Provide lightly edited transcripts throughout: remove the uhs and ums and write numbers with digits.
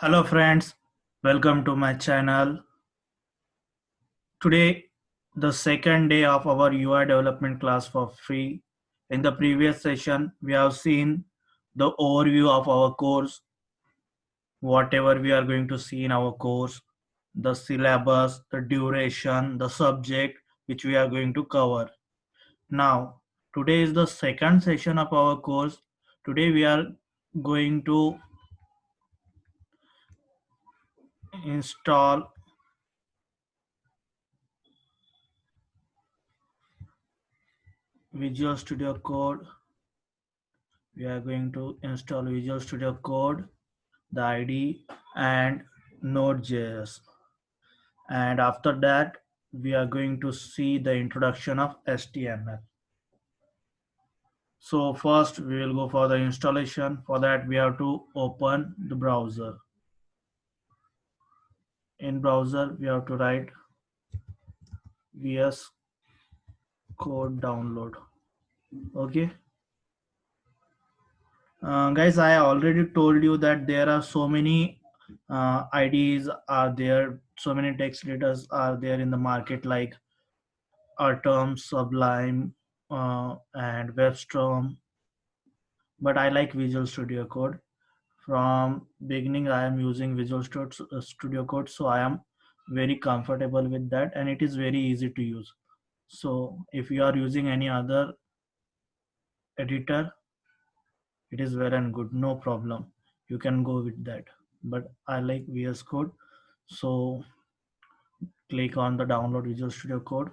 Hello friends, welcome to my channel. Today, the second day of our UI development class for free. In the previous session, we have seen the overview of our course, whatever we are going to see in our course, the syllabus, the duration, the subject which we are going to cover. Now, today is the second session of our course. Today we are going to install Visual Studio Code. We are going to install Visual Studio Code, the IDE, and Node.js. And after that, we are going to see the introduction of HTML. So first, we will go for the installation. For that, we have to open the browser. In browser, we have to write VS Code download. Okay. Guys, I already told you that there are so many IDs are there, so many text editors are there in the market like Atom, Sublime, and WebStorm. But I like Visual Studio Code. From beginning, I am using Studio Code, so I am very comfortable with that, and it is very easy to use. So if you are using any other editor, it is well and good, no problem. You can go with that. But I like VS Code, so click on the download Visual Studio Code.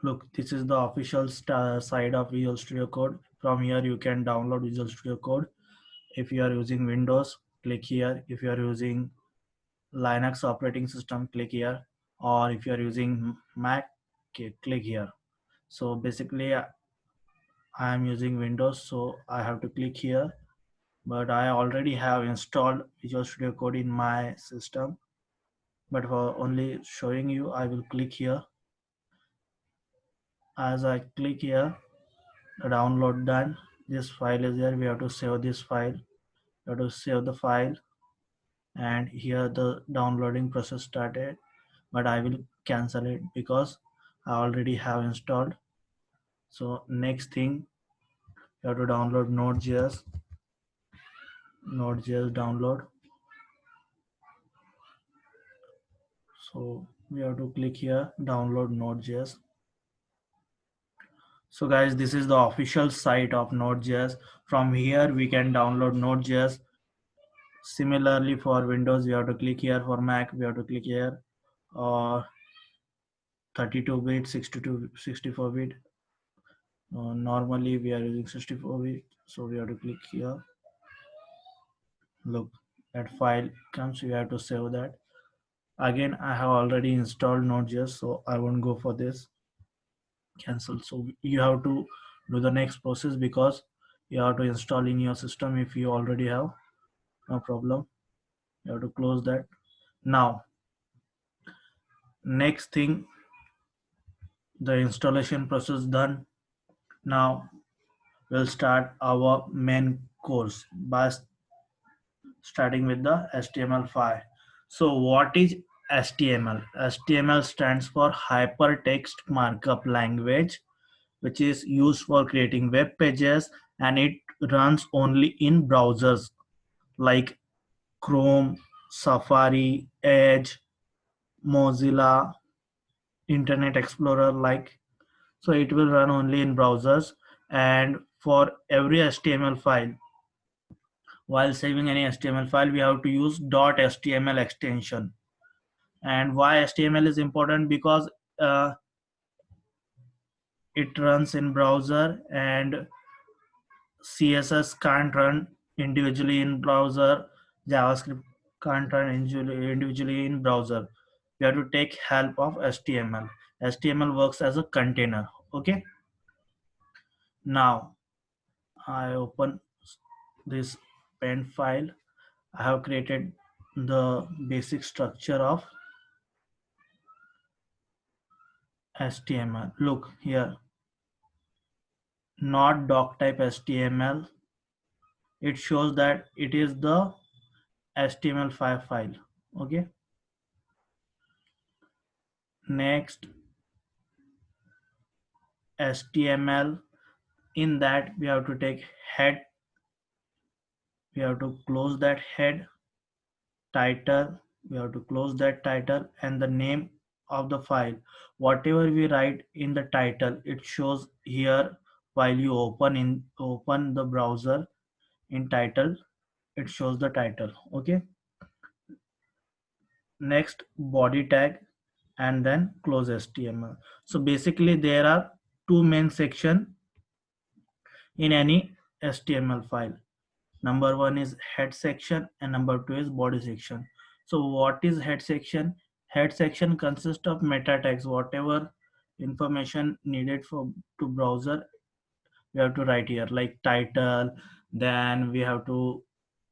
Look, this is the official side of Visual Studio Code. From here, you can download Visual Studio Code. If you are using Windows, click here. If you are using Linux operating system, click here. Or if you are using Mac, click here. So basically, I am using Windows, so I have to click here. But I already have installed Visual Studio Code in my system. But for only showing you, I will click here. As I click here, the download done. This file is there. We have to save this file. We have to save the file, and here the downloading process started. But I will cancel it because I already have installed. So next thing, you have to download Node.js. Node.js download. So we have to click here, download Node.js. So guys, this is the official site of Node.js. From here, we can download Node.js. Similarly, for Windows, we have to click here. For Mac, we have to click here. Or 32-bit, 62, 64-bit. Normally, we are using 64-bit, so we have to click here. Look, that file comes. We have to save that. Again, I have already installed Node.js, so I won't go for this. Cancel. So you have to do the next process because you have to install in your system. If you already have, no problem. You have to close that. Now, next thing, the installation process done. Now we'll start our main course by starting with the HTML5. So what is HTML? HTML stands for Hypertext Markup Language, which is used for creating web pages, and it runs only in browsers like Chrome, Safari, Edge, Mozilla, Internet Explorer, like. So it will run only in browsers, and for every HTML file, while saving any HTML file, we have to use .html extension. And why HTML is important? Because it runs in browser, and CSS can't run individually in browser. JavaScript can't run individually in browser. We have to take help of HTML. HTML works as a container. Okay. Now I open this pen file. I have created the basic structure of HTML. Look here. not doc type HTML. It shows that it is the HTML5 file. Okay. Next, HTML. In that we have to take head. We have to close that head. Title. We have to close that title and the name of the file. Whatever we write in the title, it shows here while you open the browser in title. It shows the title. Okay. Next, body tag and then close HTML. So basically there are two main section in any HTML file. Number one is head section and number two is body section. So what is head section? Head section consists of meta tags. Whatever information needed for to browser, we have to write here, like title. Then we have to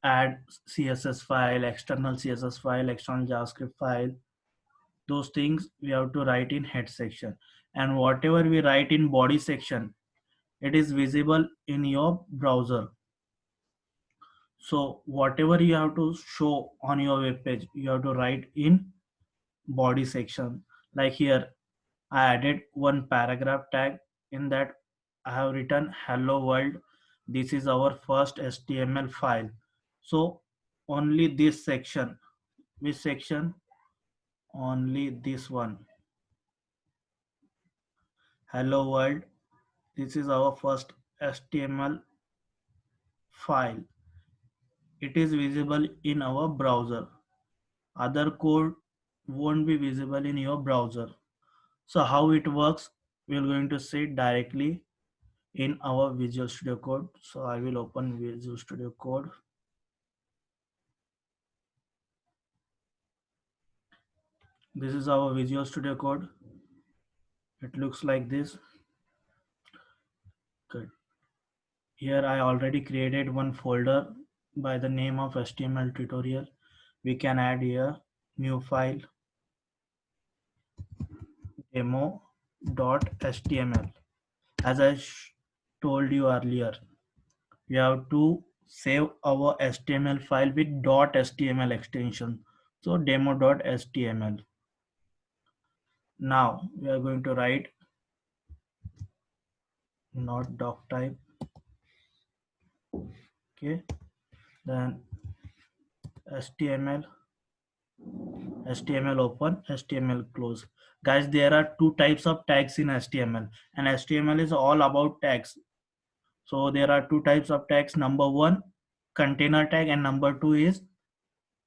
add CSS file, external CSS file, external JavaScript file. Those things we have to write in head section, and whatever we write in body section, it is visible in your browser. So whatever you have to show on your web page, you have to write in body section. Like here, I added one paragraph tag. In that, I have written hello world. This is our first HTML file. So only this section, which section? Only this one. Hello world. This is our first HTML file. It is visible in our browser. Other code won't be visible in your browser. So how it works, we're going to see directly in our Visual Studio Code. So I will open Visual Studio Code. This is our Visual Studio Code. It looks like this. Good. Here I already created one folder by the name of HTML tutorial. We can add here new file demo.html. As I told you earlier, we have to save our HTML file with .html extension. So demo.html. Now we are going to write not doc type. Okay. Then HTML, HTML open, HTML close. Guys, there are two types of tags in HTML, and HTML is all about tags. So there are two types of tags. Number one, container tag, and number two is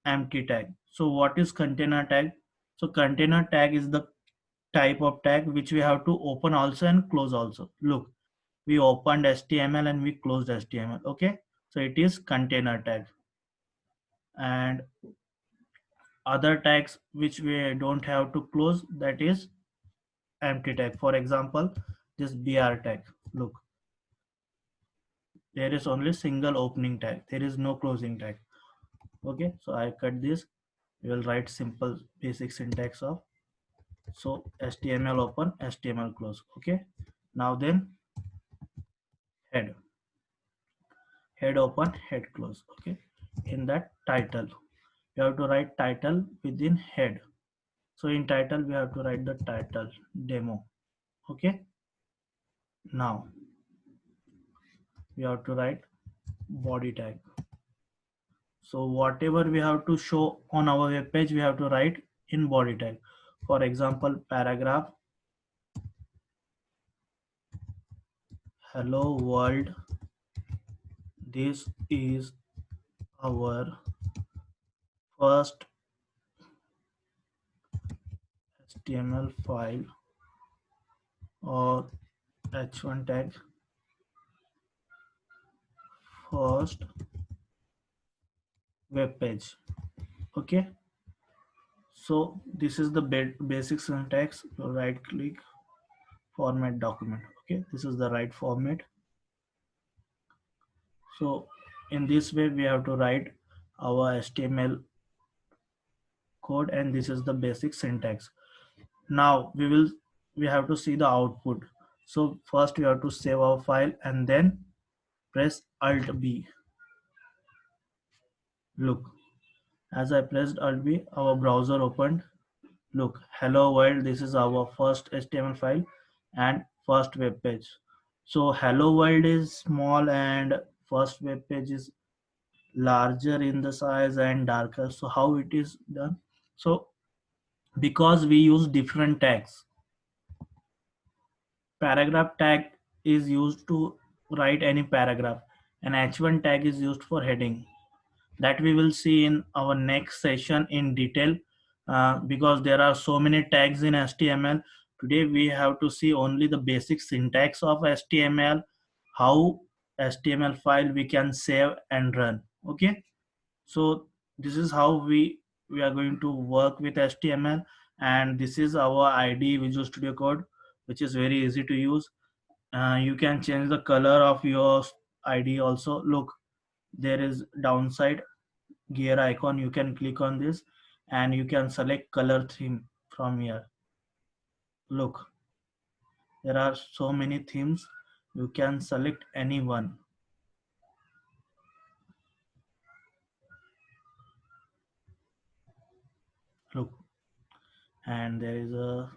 empty tag. So what is container tag? So container tag is the type of tag which we have to open also and close also. Look, we opened HTML and we closed HTML. Okay, so it is container tag. And other tags which we don't have to close, that is empty tag. For example, this br tag. Look, there is only single opening tag. There is no closing tag. Okay, so I cut this. We will write simple basic syntax of so HTML open, HTML close. Okay, now then head, head open, head close. Okay, in that title you have to write title within head. So in title we have to write the title demo. Okay, now we have to write body tag. So whatever we have to show on our web page, we have to write in body tag. For example, paragraph hello world, this is our first HTML file, or h1 tag, first web page. Okay, so this is the basic syntax. Right click, format document. Okay, this is the right format. So in this way we have to write our HTML code, and this is the basic syntax. Now we have to see the output. So first we have to save our file and then press Alt B. Look, as I pressed Alt B, our browser opened. Look, hello world, this is our first HTML file and first web page. So hello world is small and first web page is larger in the size and darker. So how it is done? So because we use different tags, paragraph tag is used to write any paragraph and h1 tag is used for heading. That we will see in our next session in detail, because there are so many tags in HTML. Today we have to see only the basic syntax of HTML, how HTML file we can save and run. Okay, so this is how we are going to work with HTML, and this is our ID Visual Studio Code, which is very easy to use. You can change the color of your ID also. Look, there is downside gear icon. You can click on this and you can select color theme from here. Look, there are so many themes. You can select any one. Look, and there is a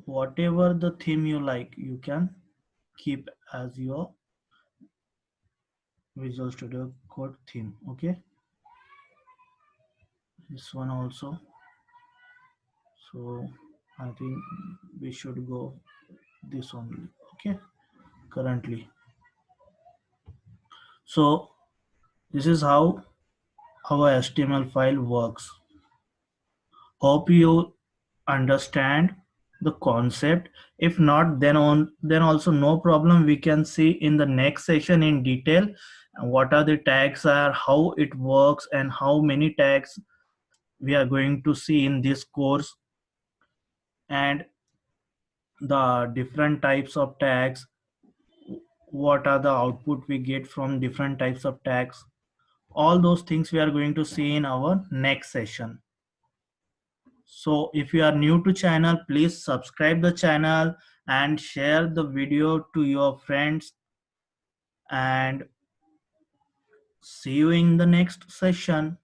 whatever the theme you like, you can keep as your Visual Studio Code theme. Okay, this one also. So I think we should go this only. Okay, currently. So this is how our HTML file works. Hope you understand the concept. If not, then also no problem. We can see in the next session in detail what are the tags are, how it works, and how many tags we are going to see in this course, and the different types of tags, what are the output we get from different types of tags. All those things we are going to see in our next session. So if you are new to channel, please subscribe the channel and share the video to your friends, and see you in the next session.